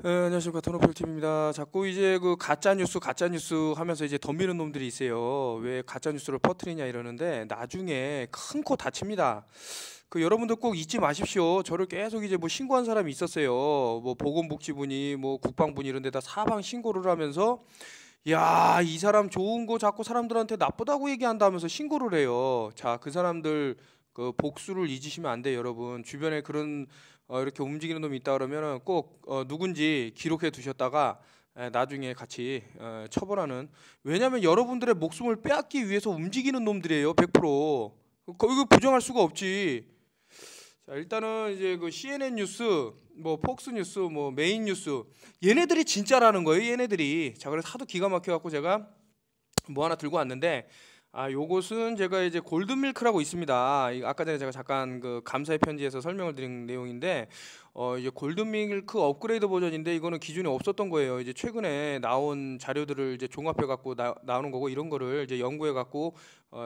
안녕하십니까, 토노필TV입니다. 자꾸 이제 그 가짜 뉴스 하면서 이제 덤비는 놈들이 있어요. 왜 가짜 뉴스를 퍼뜨리냐 이러는데 나중에 큰 코 다칩니다. 그 여러분들 꼭 잊지 마십시오. 저를 계속 이제 뭐 신고한 사람이 있었어요. 뭐 보건복지부니 뭐 국방부니 이런 데다 사방 신고를 하면서 야, 이 사람 좋은 거 자꾸 사람들한테 나쁘다고 얘기한다면서 신고를 해요. 자, 그 사람들 그 복수를 잊으시면 안 돼요, 여러분. 주변에 그런 이렇게 움직이는 놈이 있다 그러면은 꼭 누군지 기록해 두셨다가 나중에 같이 처벌하는. 왜냐면 여러분들의 목숨을 빼앗기 위해서 움직이는 놈들이에요, 100%. 이거 부정할 수가 없지. 자, 일단은 이제 그 CNN 뉴스, 뭐 폭스 뉴스, 뭐 메인 뉴스, 얘네들이 진짜라는 거예요, 얘네들이. 자, 그래서 하도 기가 막혀 갖고 제가 뭐 하나 들고 왔는데, 요것은 제가 이제 골든밀크라고 있습니다. 아까 전에 제가 잠깐 그 감사의 편지에서 설명을 드린 내용인데, 이제 골든밀크 업그레이드 버전인데 이거는 기존에 없었던 거예요. 이제 최근에 나온 자료들을 이제 종합해 갖고 나오는 거고, 이런 거를 이제 연구해 갖고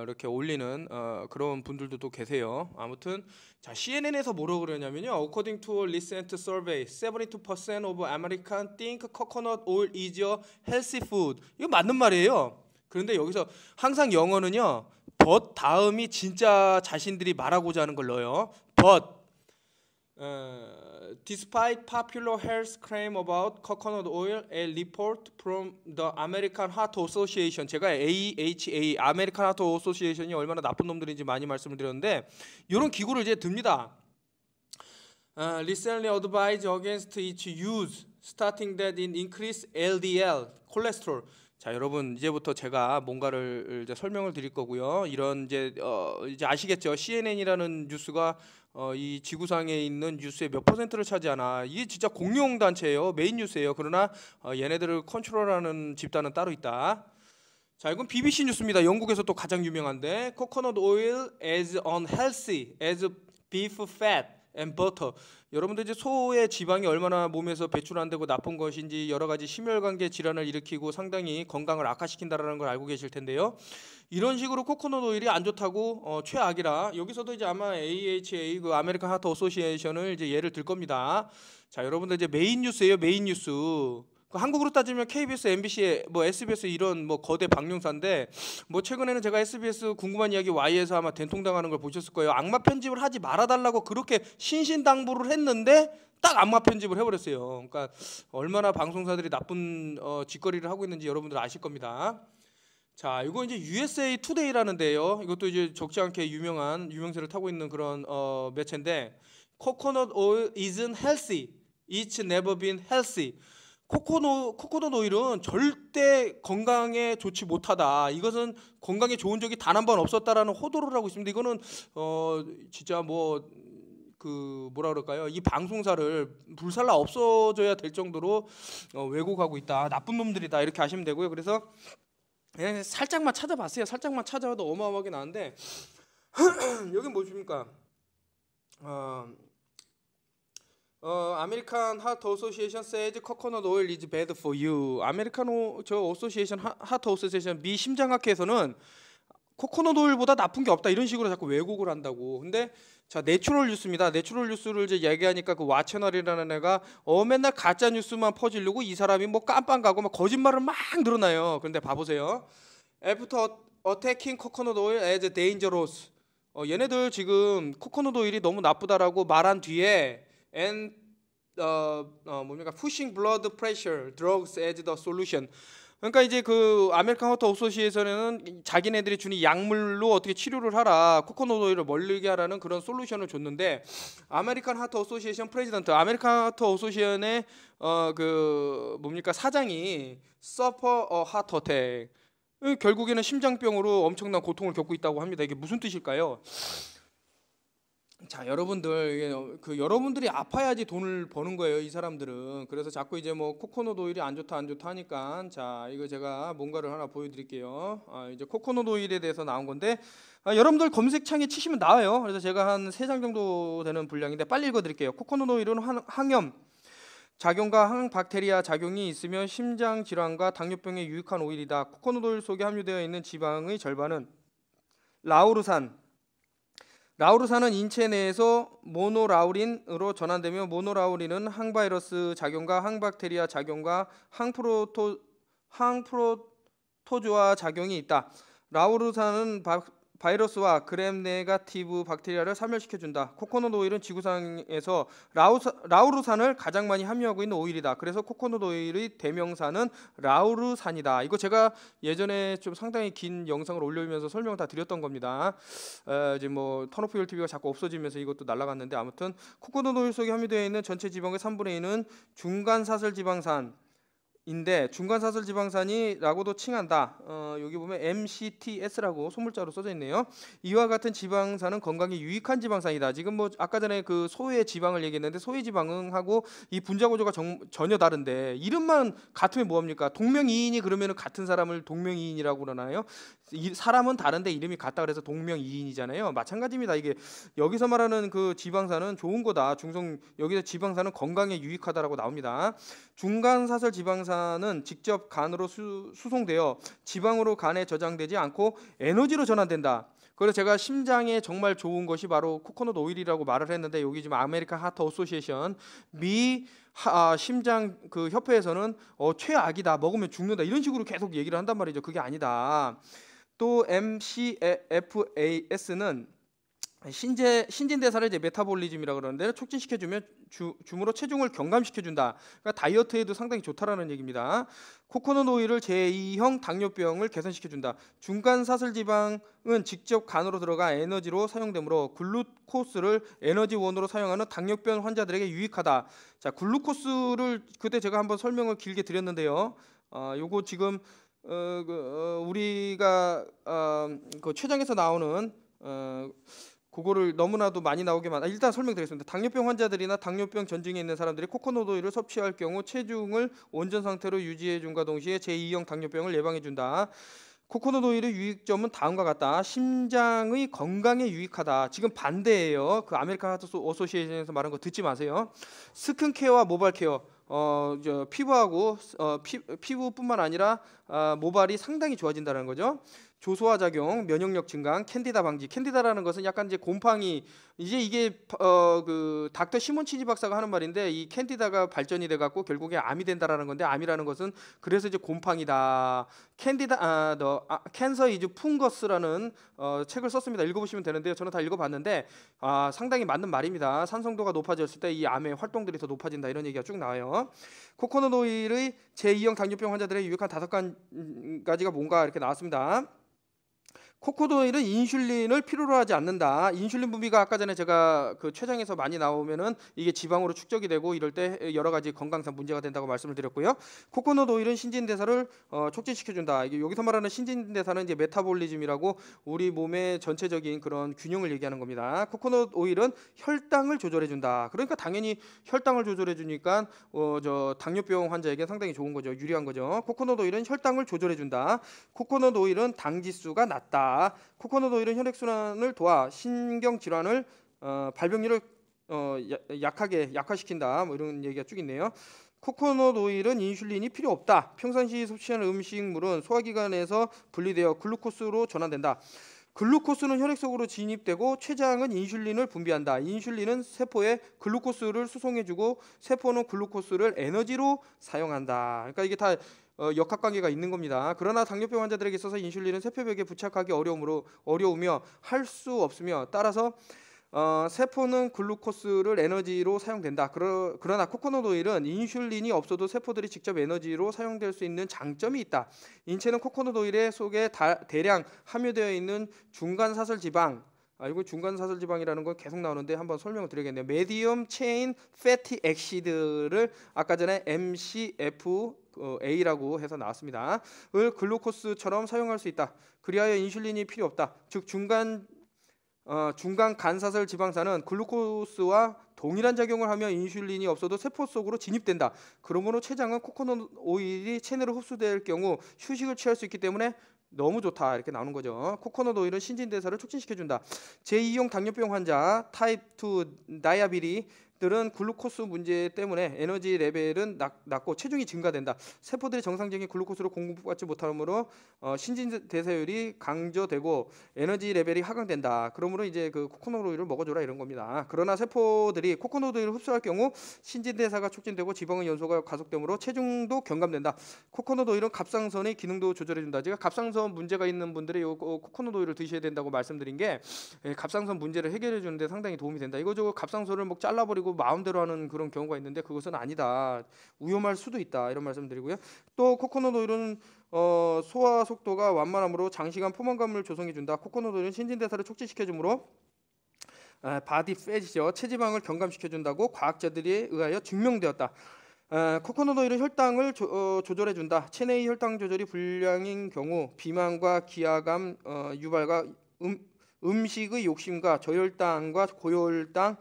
이렇게 올리는 그런 분들도 또 계세요. 아무튼 자, CNN에서 뭐라고 그러냐면요. According to a recent survey, 72% of Americans think coconut oil is a healthy food. 이거 맞는 말이에요. 그런데 여기서 항상 영어는요, but 다음이 진짜 자신들이 말하고자 하는 걸 넣어요. But despite popular health claim about coconut oil, a report from the American Heart Association, 제가 AHA, American Heart Association이 얼마나 나쁜 놈들인지 많이 말씀을 드렸는데, 이런 기구를 이제 듭니다. Recently advised against its use, starting that it increase LDL, cholesterol. 자, 여러분 이제부터 제가 뭔가를 이제 설명을 드릴 거고요. 이런 이제 아시겠죠? CNN이라는 뉴스가 이 지구상에 있는 뉴스의 몇 퍼센트를 차지하나. 이게 진짜 공룡 단체예요. 메인 뉴스예요. 그러나 얘네들을 컨트롤하는 집단은 따로 있다. 자, 이건 BBC 뉴스입니다. 영국에서 또 가장 유명한데, Coconut oil as unhealthy as beef fat and butter. 여러분들 이제 소의 지방이 얼마나 몸에서 배출 안 되고 나쁜 것인지, 여러 가지 심혈관계 질환을 일으키고 상당히 건강을 악화시킨다라는 걸 알고 계실 텐데요. 이런 식으로 코코넛 오일이 안 좋다고 최악이라. 여기서도 이제 아마 AHA, 그 아메리칸 하트 어소시에이션을 이제 예를 들 겁니다. 자, 여러분들 이제 메인 뉴스예요, 메인 뉴스. 한국으로 따지면 KBS, MBC, 뭐 SBS 이런 뭐 거대 방송사인데, 뭐 최근에는 제가 SBS 궁금한 이야기 Y에서 아마 된통당하는 걸 보셨을 거예요. 악마 편집을 하지 말아달라고 그렇게 신신당부를 했는데 딱 악마 편집을 해버렸어요. 그러니까 얼마나 방송사들이 나쁜 짓거리를 하고 있는지 여러분들 아실 겁니다. 자, 이거 이제 USA 투데이라는데요. 이것도 이제 적지 않게 유명한 유명세를 타고 있는 그런 매체인데, Coconut oil isn't healthy. It's never been healthy. 코코넛 오일은 절대 건강에 좋지 못하다. 이것은 건강에 좋은 적이 단 한 번 없었다라는 호도를 하고 있습니다. 이거는 진짜 뭐 그 뭐라 그럴까요? 이 방송사를 불살라 없어져야 될 정도로 왜곡하고 있다. 나쁜 놈들이다. 이렇게 하시면 되고요. 그래서 그냥 살짝만 찾아봤어요. 살짝만 찾아봐도 어마어마하게 나는데 여기 뭐십니까? 아메리칸 하트 어소시에이션 says coconut oil is bad for you. 아메리칸 저 어소시에이션 하트 어소시에이션 미 심장학회에서는 코코넛 오일보다 나쁜 게 없다 이런 식으로 자꾸 왜곡을 한다고. 근데 자, 내추럴 뉴스입니다. 내추럴 뉴스를 이제 얘기하니까 그 와채널이라는 애가 맨날 가짜 뉴스만 퍼지려고 이 사람이 뭐 깜빵 가고 막 거짓말을 막 늘어나요. 그런데 봐보세요. After attacking coconut oil as dangerous. 얘네들 지금 코코넛 오일이 너무 나쁘다라고 말한 뒤에 and 뭡니까? pushing blood pressure drugs as the solution. 그러니까 이제 그 아메리칸 하트 어소시에이션에는 자기네들이 주는 약물로 어떻게 치료를 하라, 코코넛 오일을 멀리게 하라는 그런 솔루션을 줬는데, 아메리칸 하트 어소시에이션 프레지던트, 아메리칸 하트 어소시에이션의 그 뭡니까? 사장이 suffer a heart attack. 결국에는 심장병으로 엄청난 고통을 겪고 있다고 합니다. 이게 무슨 뜻일까요? 자, 여러분들, 그 여러분들이 아파야지 돈을 버는 거예요, 이 사람들은. 그래서 자꾸 이제 뭐 코코넛 오일이 안 좋다 하니까, 자, 이거 제가 뭔가를 하나 보여드릴게요. 이제 코코넛 오일에 대해서 나온 건데, 여러분들 검색창에 치시면 나와요. 그래서 제가 한 3장 정도 되는 분량인데 빨리 읽어드릴게요. 코코넛 오일은 항염 작용과 항박테리아 작용이 있으며 심장 질환과 당뇨병에 유익한 오일이다. 코코넛 오일 속에 함유되어 있는 지방의 절반은 라우르산, 라우르산은 인체 내에서 모노라우린으로 전환되며 모노라우린은 항바이러스 작용과 항박테리아 작용과 항프로토조아 작용이 있다. 라우르산은 바이러스와 그램 네가티브 박테리아를 사멸시켜준다. 코코넛 오일은 지구상에서 라우르산을 가장 많이 함유하고 있는 오일이다. 그래서 코코넛 오일의 대명사는 라우르산이다. 이거 제가 예전에 좀 상당히 긴 영상을 올리면서 설명 다 드렸던 겁니다. 이제 뭐 턴오프 TV가 자꾸 없어지면서 이것도 날아갔는데, 아무튼 코코넛 오일 속에 함유되어 있는 전체 지방의 3분의 2는 중간사슬지방산 인데 중간사슬지방산이라고도 칭한다. 여기 보면 MCTS라고 소물자로 써져 있네요. 이와 같은 지방산은 건강에 유익한 지방산이다. 지금 뭐 아까 전에 그 소의 지방을 얘기했는데 소의 지방하고 이 분자 구조가 전혀 다른데 이름만 같으면 뭐합니까? 동명이인이 그러면 같은 사람을 동명이인이라고 그러나요? 사람은 다른데 이름이 같다 그래서 동명이인이잖아요. 마찬가지입니다. 이게 여기서 말하는 그 지방산은 좋은 거다. 여기서 지방산은 건강에 유익하다라고 나옵니다. 중간사슬 지방산은 직접 간으로 수송되어 지방으로 간에 저장되지 않고 에너지로 전환된다. 그래서 제가 심장에 정말 좋은 것이 바로 코코넛 오일이라고 말을 했는데, 여기 지금 아메리칸 하트 어소시에이션 미 심장 그 협회에서는 최악이다, 먹으면 죽는다, 이런 식으로 계속 얘기를 한단 말이죠. 그게 아니다. 또 MCFAS는 신진대사를 이제 메타볼리즘이라고 그러는데 촉진시켜주며 주므로 체중을 경감시켜준다. 그러니까 다이어트에도 상당히 좋다라는 얘기입니다. 코코넛 오일을 제2형 당뇨병을 개선시켜준다. 중간사슬지방은 직접 간으로 들어가 에너지로 사용되므로 글루코스를 에너지원으로 사용하는 당뇨병 환자들에게 유익하다. 자, 글루코스를 그때 제가 한번 설명을 길게 드렸는데요. 요거 지금 우리가 그 췌장에서 나오는 그거를 너무나도 많이 나오게 일단 설명드리겠습니다. 당뇨병 환자들이나 당뇨병 전증에 있는 사람들이 코코넛 오일을 섭취할 경우 체중을 온전 상태로 유지해 준과 동시에 제2형 당뇨병을 예방해 준다. 코코넛 오일의 유익점은 다음과 같다. 심장의 건강에 유익하다. 지금 반대예요. 그 아메리칸 하트 어소시에이션에서 말한 거 듣지 마세요. 스킨케어와 모발 케어, 피부하고 피부뿐만 아니라 모발이 상당히 좋아진다는 거죠. 조소화 작용, 면역력 증강, 캔디다 방지. 캔디다라는 것은 약간 이제 곰팡이, 이제 이게 그 닥터 시몬치지 박사가 하는 말인데, 이 캔디다가 발전이 돼 갖고 결국에 암이 된다라는 건데, 암이라는 것은 그래서 이제 곰팡이다. 캔서 이즈 풍거스라는 책을 썼습니다. 읽어보시면 되는데요. 저는 다 읽어봤는데 상당히 맞는 말입니다. 산성도가 높아졌을 때 이 암의 활동들이 더 높아진다, 이런 얘기가 쭉 나와요. 코코넛 오일의 제2형 당뇨병 환자들의 유익한 5가지가 뭔가 이렇게 나왔습니다. 코코넛 오일은 인슐린을 필요로 하지 않는다. 인슐린 분비가 아까 전에 제가 그 췌장에서 많이 나오면은 이게 지방으로 축적이 되고 이럴 때 여러 가지 건강상 문제가 된다고 말씀을 드렸고요. 코코넛 오일은 신진대사를 촉진시켜준다. 이게 여기서 말하는 신진대사는 이제 메타볼리즘이라고 우리 몸의 전체적인 그런 균형을 얘기하는 겁니다. 코코넛 오일은 혈당을 조절해준다. 그러니까 당연히 혈당을 조절해주니까 당뇨병 환자에게 상당히 좋은 거죠. 유리한 거죠. 코코넛 오일은 혈당을 조절해준다. 코코넛 오일은 당 지수가 낮다. 코코넛 오일은 혈액순환을 도와 신경질환을 발병률을 약화시킨다. 뭐 이런 얘기가 쭉 있네요. 코코넛 오일은 인슐린이 필요 없다. 평상시 섭취하는 음식물은 소화기관에서 분리되어 글루코스로 전환된다. 글루코스는 혈액 속으로 진입되고 췌장은 인슐린을 분비한다. 인슐린은 세포에 글루코스를 수송해주고 세포는 글루코스를 에너지로 사용한다. 그러니까 이게 다 역학관계가 있는 겁니다. 그러나 당뇨병 환자들에게 있어서 인슐린은 세포벽에 부착하기 어려우며 할 수 없으며, 따라서 세포는 글루코스를 에너지로 사용된다. 그러나 코코넛 오일은 인슐린이 없어도 세포들이 직접 에너지로 사용될 수 있는 장점이 있다. 인체는 코코넛 오일 속에 대량 함유되어 있는 중간사슬지방, 이거 중간사슬지방이라는 건 계속 나오는데 한번 설명을 드리겠네요. 메디엄 체인 패티 액시드를 아까 전에 MCFA라고 해서 나왔습니다. 을 글루코스처럼 사용할 수 있다. 그리하여 인슐린이 필요 없다. 즉 중간 간사슬 지방산은 글루코스와 동일한 작용을 하며 인슐린이 없어도 세포 속으로 진입된다. 그러므로 췌장은 코코넛 오일이 체내로 흡수될 경우 휴식을 취할 수 있기 때문에 너무 좋다, 이렇게 나오는 거죠. 코코넛 오일은 신진대사를 촉진시켜준다. 제2형 당뇨병 환자, 타입 2 다이아비리 들은 글루코스 문제 때문에 에너지 레벨은 낮고 체중이 증가된다. 세포들이 정상적인 글루코스를 공급받지 못하므로 신진대사율이 강조되고 에너지 레벨이 하강된다. 그러므로 이제 그 코코넛 오일을 먹어줘라 이런 겁니다. 그러나 세포들이 코코넛 오일을 흡수할 경우 신진대사가 촉진되고 지방의 연소가 가속되므로 체중도 경감된다. 코코넛 오일은 갑상선의 기능도 조절해준다. 제가 갑상선 문제가 있는 분들이 요 코코넛 오일을 드셔야 된다고 말씀드린 게 갑상선 문제를 해결해 주는데 상당히 도움이 된다. 이거저거 갑상선을 뭐 잘라버리고 마음대로 하는 그런 경우가 있는데 그것은 아니다. 위험할 수도 있다. 이런 말씀드리고요. 또 코코넛 오일은 소화 속도가 완만하므로 장시간 포만감을 조성해준다. 코코넛 오일은 신진대사를 촉진시켜주므로 바디 팻이죠. 체지방을 경감시켜준다고 과학자들에 의하여 증명되었다. 코코넛 오일은 혈당을 조절해준다. 체내의 혈당 조절이 불량인 경우 비만과 기하감 유발과 음식의 욕심과 저혈당과 고혈당,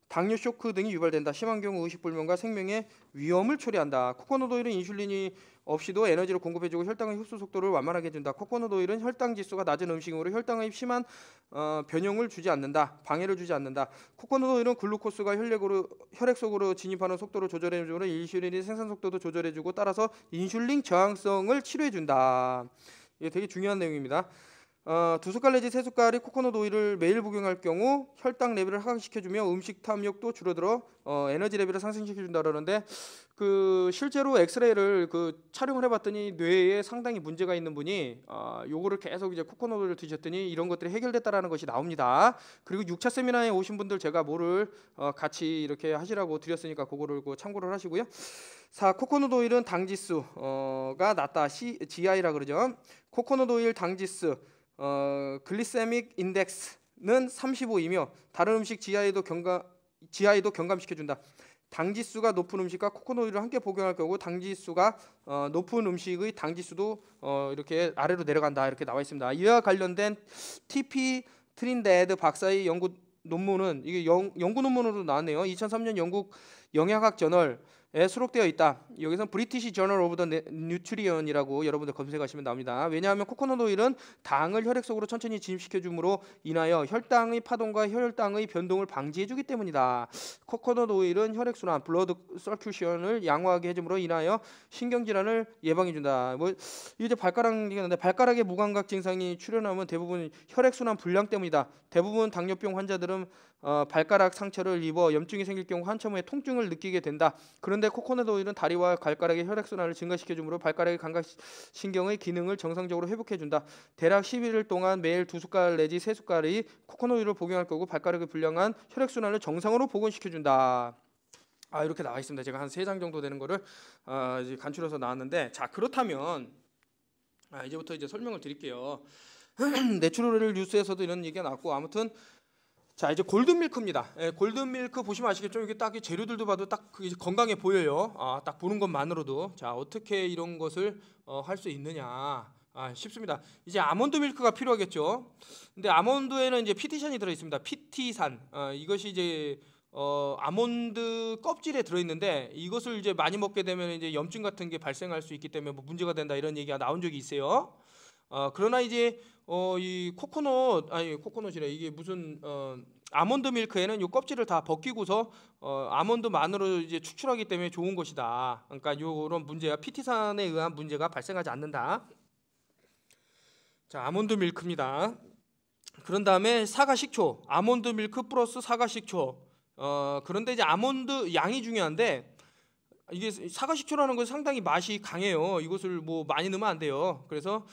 당뇨 쇼크 등이 유발된다. 심한 경우 의식불명과 생명의 위험을 초래한다. 코코넛 오일은 인슐린이 없이도 에너지를 공급해주고 혈당의 흡수 속도를 완만하게 해준다. 코코넛 오일은 혈당 지수가 낮은 음식으로 혈당의 심한 변형을 주지 않는다. 방해를 주지 않는다. 코코넛 오일은 글루코스가 혈액 속으로 진입하는 속도를 조절해주므로 인슐린의 생산 속도도 조절해주고 따라서 인슐린 저항성을 치료해준다. 이게 되게 중요한 내용입니다. 2숟갈 내지 3숟갈의 코코넛 오일을 매일 복용할 경우 혈당 레벨을 하강시켜주며 음식 탐욕도 줄어들어 에너지 레벨을 상승시켜준다 그러는데 그 실제로 엑스레이를 촬영을 해봤더니 뇌에 상당히 문제가 있는 분이 요거를 계속 이제 코코넛 오일을 드셨더니 이런 것들이 해결됐다라는 것이 나옵니다. 그리고 6차 세미나에 오신 분들 제가 뭐를 같이 이렇게 하시라고 드렸으니까 그거를 참고를 하시고요. 코코넛 오일은 당지수가 낮다. GI라 그러죠. 코코넛 오일 당지수 글리세믹 인덱스는 35이며 다른 음식 GI도 경감시켜준다. 당지수가 높은 음식과 코코넛 오일을 함께 복용할 경우 당지수가 높은 음식의 당지수도 이렇게 아래로 내려간다. 이렇게 나와 있습니다. 이와 관련된 TP 트린데드 박사의 연구 논문은 이게 연구 논문으로 나왔네요. 2003년 영국 영양학 저널에 수록되어 있다. 여기서 브리티시 저널 오브 더 뉴트리언이라고 여러분들 검색하시면 나옵니다. 왜냐하면 코코넛 오일은 당을 혈액 속으로 천천히 진입시켜 줌으로 인하여 혈당의 파동과 혈당의 변동을 방지해 주기 때문이다. 코코넛 오일은 혈액 순환, 블러드 서큘레이션을 양호하게 해 줌으로 인하여 신경 질환을 예방해 준다. 뭐 이제 발가락 얘기하는데 발가락에 무감각 증상이 출현하면 대부분 혈액 순환 불량 때문이다. 대부분 당뇨병 환자들은 발가락 상처를 입어 염증이 생길 경우 한참 후에 통증을 느끼게 된다. 그런데 코코넛 오일은 다리와 발가락의 혈액순환을 증가시켜 주므로 발가락의 감각신경의 기능을 정상적으로 회복해 준다. 대략 11일 동안 매일 2숟갈 내지 3숟갈의 코코넛 오일을 복용할 거고 발가락의 불량한 혈액순환을 정상으로 복원시켜 준다. 이렇게 나와 있습니다. 제가 한 3장 정도 되는 거를 이제 간추려서 나왔는데, 자 그렇다면 이제부터 이제 설명을 드릴게요. 내추럴 뉴스에서도 이런 얘기가 나왔고, 아무튼 자 이제 골든밀크입니다. 골든밀크 보시면 아시겠죠? 이게 딱 재료들도 봐도 딱 건강해 보여요. 딱 보는 것만으로도. 자 어떻게 이런 것을 할 수 있느냐? 쉽습니다. 이제 아몬드 밀크가 필요하겠죠. 근데 아몬드에는 이제 피티산이 들어 있습니다. 피티산. 이것이 이제 아몬드 껍질에 들어 있는데 이것을 이제 많이 먹게 되면 이제 염증 같은 게 발생할 수 있기 때문에 뭐 문제가 된다 이런 얘기가 나온 적이 있어요. 그러나 이제 이 코코넛이래. 이게 무슨 아몬드 밀크에는 요 껍질을 다 벗기고서 아몬드만으로 이제 추출하기 때문에 좋은 것이다. 그러니까 요런 문제가 피티산에 의한 문제가 발생하지 않는다. 자, 아몬드 밀크입니다. 그런 다음에 사과 식초, 아몬드 밀크 플러스 사과 식초. 그런데 이제 아몬드 양이 중요한데 이게 사과 식초라는 건 상당히 맛이 강해요. 이것을 뭐 많이 넣으면 안 돼요. 그래서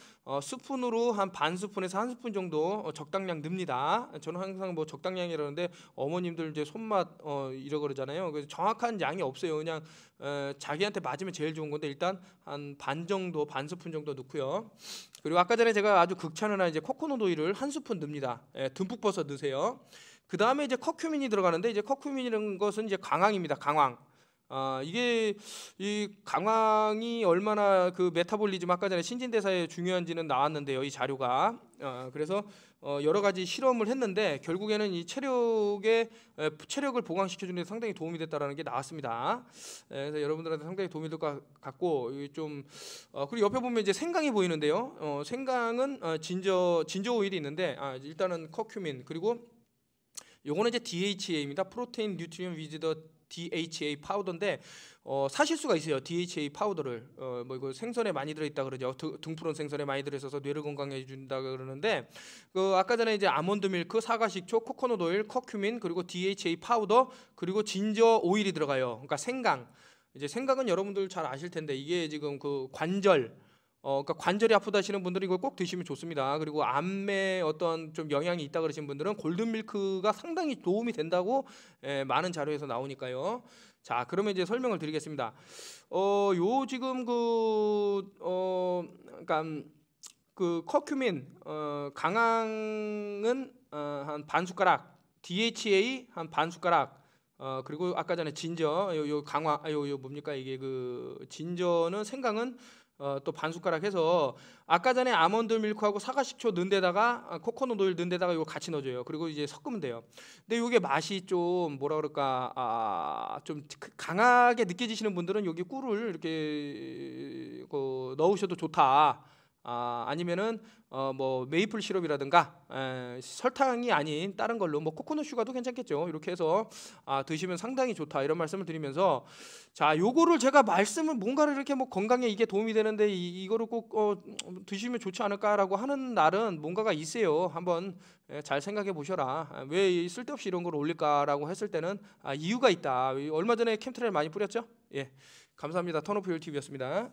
스푼으로 한 반 스푼에서 한 스푼 정도 적당량 넣습니다. 저는 항상 뭐 적당량이라는데 어머님들 이제 손맛 이러 그러잖아요. 그래서 정확한 양이 없어요. 그냥 자기한테 맞으면 제일 좋은 건데 일단 한 반 정도, 반 스푼 정도 넣고요. 그리고 아까 전에 제가 아주 극찬을 한 이제 코코넛 오일을 한 스푼 넣습니다. 듬뿍 버섯 넣으세요. 그 다음에 이제 커큐민이 들어가는데 이제 커큐민이라는 것은 이제 강황입니다. 강황. 이게 이 강황이 얼마나 그 메타볼리즘 아까 전에 신진대사에 중요한지는 나왔는데요. 이 자료가 그래서 여러 가지 실험을 했는데 결국에는 이 체력을 보강시켜주는 데 상당히 도움이 됐다라는 게 나왔습니다. 그래서 여러분들한테 상당히 도움이 될 것 같고 좀 그리고 옆에 보면 이제 생강이 보이는데요. 생강은 진저 오일이 있는데 일단은 커큐민 그리고 요거는 이제 DHA입니다. 프로테인 뉴트리언 위즈 더 DHA 파우더인데 사실 수가 있어요. DHA 파우더를 뭐 이거 생선에 많이 들어있다 그러죠. 등푸른 생선에 많이 들어있어서 뇌를 건강해 준다 그러는데 그 아까 전에 이제 아몬드 밀크, 사과식초, 코코넛 오일, 커큐민 그리고 DHA 파우더 그리고 진저 오일이 들어가요. 그러니까 생강. 이제 생강은 여러분들 잘 아실 텐데 이게 지금 그 관절 그러니까 관절이 아프다 하시는 분들은 이걸 꼭 드시면 좋습니다. 그리고 암에 어떤 좀 영향이 있다 그러신 분들은 골든 밀크가 상당히 도움이 된다고 많은 자료에서 나오니까요. 자, 그러면 이제 설명을 드리겠습니다. 요 지금 그러니까 그 커큐민 강황은 한 반 숟가락, DHA 한 반 숟가락, 그리고 아까 전에 진저 요 강화 요 뭡니까 이게 그 진저는 생강은 또 반 숟가락 해서 아까 전에 아몬드 밀크하고 사과식초 넣은 데다가 코코넛 오일 넣은 데다가 이거 같이 넣어줘요. 그리고 이제 섞으면 돼요. 근데 이게 맛이 좀 뭐라 그럴까 좀 강하게 느껴지시는 분들은 여기 꿀을 이렇게 넣으셔도 좋다. 아니면은 뭐 메이플 시럽이라든가 설탕이 아닌 다른 걸로 뭐 코코넛 슈가도 괜찮겠죠. 이렇게 해서 드시면 상당히 좋다 이런 말씀을 드리면서 자 요거를 제가 말씀을 뭔가를 이렇게 뭐 건강에 이게 도움이 되는데 이거를 꼭 드시면 좋지 않을까라고 하는 날은 뭔가가 있어요. 한번 잘 생각해 보셔라. 왜 쓸데없이 이런 걸 올릴까라고 했을 때는 이유가 있다. 얼마 전에 캠트레일 많이 뿌렸죠? 예, 감사합니다. 턴오프 율TV였습니다.